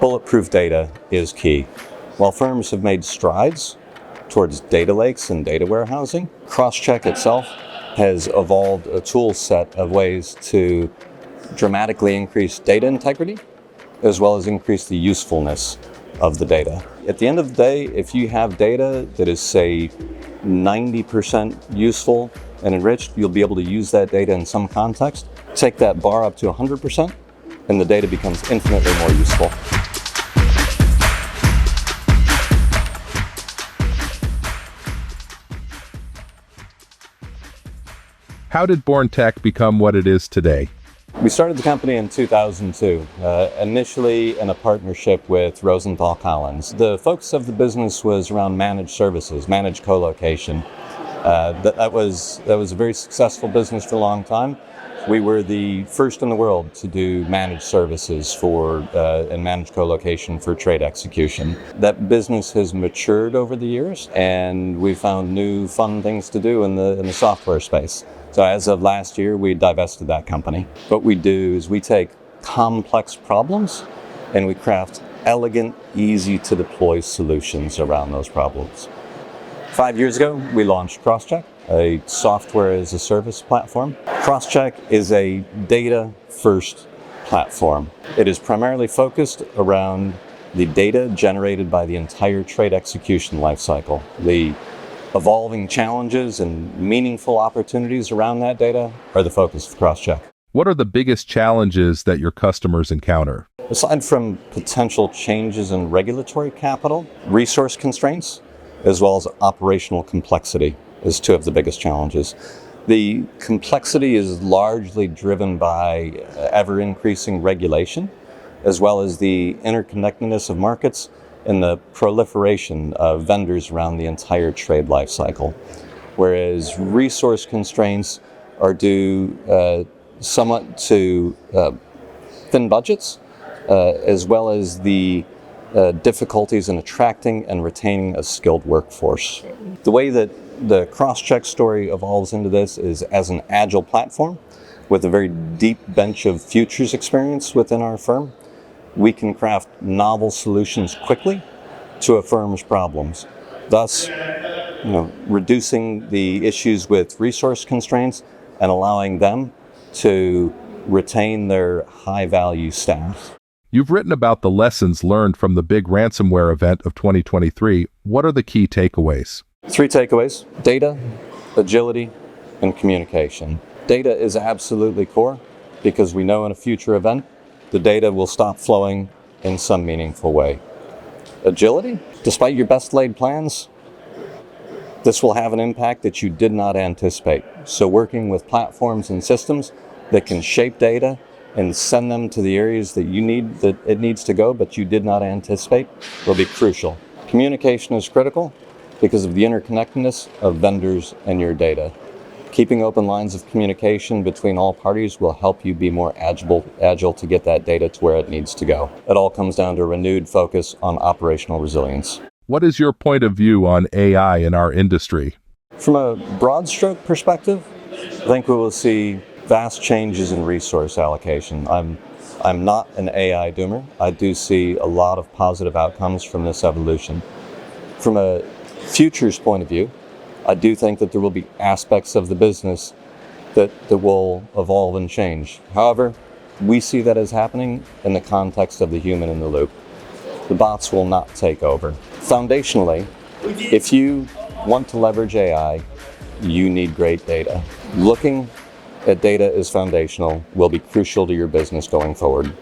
Bulletproof data is key. While firms have made strides towards data lakes and data warehousing, CrossCheck itself has evolved a tool set of ways to dramatically increase data integrity, as well as increase the usefulness of the data. At the end of the day, if you have data that is, say, 90% useful and enriched, you'll be able to use that data in some context. Take that bar up to 100%, and the data becomes infinitely more useful. How did BornTec become what it is today? We started the company in 2002, initially in a partnership with Rosenthal Collins. The focus of the business was around managed services, managed co-location. That was a very successful business for a long time. We were the first in the world to do managed services and managed co-location for trade execution. That business has matured over the years, and we found new fun things to do in the software space. So as of last year, we divested that company. What we do is we take complex problems and we craft elegant, easy to deploy solutions around those problems. 5 years ago, we launched CrossCheck, a software as a service platform. CrossCheck is a data-first platform. It is primarily focused around the data generated by the entire trade execution lifecycle. The evolving challenges and meaningful opportunities around that data are the focus of CrossCheck. What are the biggest challenges that your customers encounter? Aside from potential changes in regulatory capital, resource constraints, as well as operational complexity is two of the biggest challenges. The complexity is largely driven by ever-increasing regulation, as well as the interconnectedness of markets and the proliferation of vendors around the entire trade life cycle. Whereas resource constraints are due somewhat to thin budgets, as well as the difficulties in attracting and retaining a skilled workforce. The way that the CrossCheck story evolves into this is as an agile platform with a very deep bench of futures experience within our firm. We can craft novel solutions quickly to a firm's problems, thus reducing the issues with resource constraints and allowing them to retain their high-value staff. You've written about the lessons learned from the big ransomware event of 2023. What are the key takeaways? 3 takeaways: data, agility, and communication. Data is absolutely core because we know in a future event, the data will stop flowing in some meaningful way. Agility, despite your best laid plans, this will have an impact that you did not anticipate. So working with platforms and systems that can shape data and send them to the areas that it needs to go, but you did not anticipate, will be crucial. Communication is critical because of the interconnectedness of vendors and your data. Keeping open lines of communication between all parties will help you be more agile to get that data to where it needs to go. It all comes down to a renewed focus on operational resilience. What is your point of view on AI in our industry? From a broad stroke perspective, I think we will see vast changes in resource allocation. I'm not an AI doomer. I do see a lot of positive outcomes from this evolution. From a futures point of view, I do think that there will be aspects of the business that will evolve and change. However, we see that as happening in the context of the human in the loop. The bots will not take over. Foundationally, if you want to leverage AI, you need great data. Looking at data as foundational will be crucial to your business going forward.